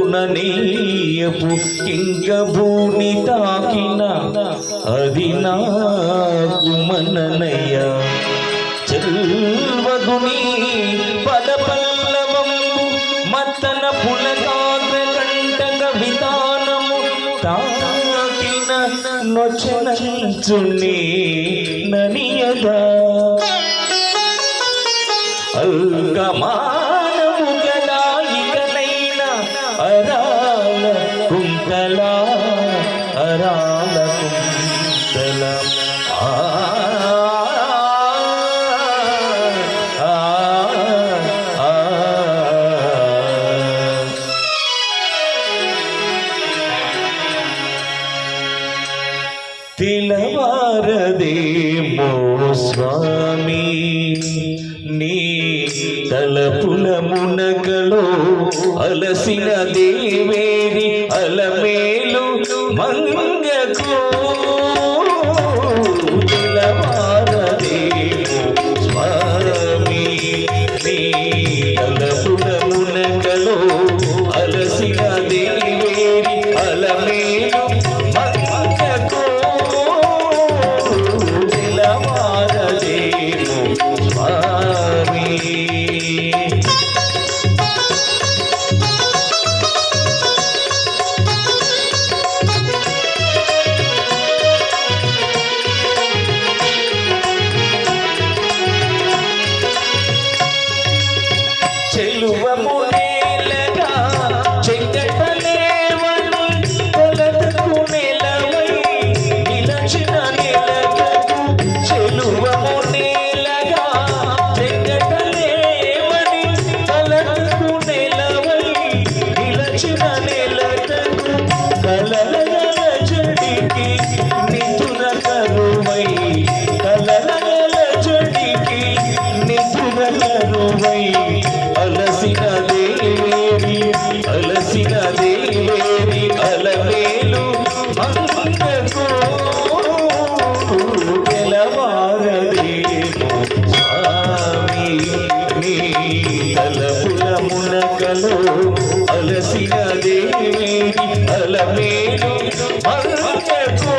మనమంబుననీయపు కింక భూమి తాకిన అది నాకు మననయ్య చెల్వగుని పద పల్లవము మత్తన పులకాగ్ర కంటక విధానము తాకిన నొచ్చనంచుని ననియదా అల్గమానము గదా ఇకనైన అరాల కుంతల అరాల కుంతల తిలవారదేమో స్వామి నీ తలపుల మునకలో అలసిన దేవేరి అలమేలు మంగకు తిలవారదేమో స్వామి నీ తలపుల మునకలో అలసిన దేవేరి అలమేలు మంగకు తిలవారదేమో స్వామి చెలువమునేలగా చెంగటలేవను కొలతకు నెలవై నిలచిన నెలగకు చెలువమునేలగా చెంగటలేవని కొలతకు నెలవై నిలచిన నెలగకు కలలగల జడికి నితుర కరువై కలలగల జడికి నితుర కరువై అలసిన దేవేరి అలమేలు మంగకు తెలవారదేమో స్వామి నీ తలపుల మునకలో అలసిన దేవేరి అలమేలు మంగకు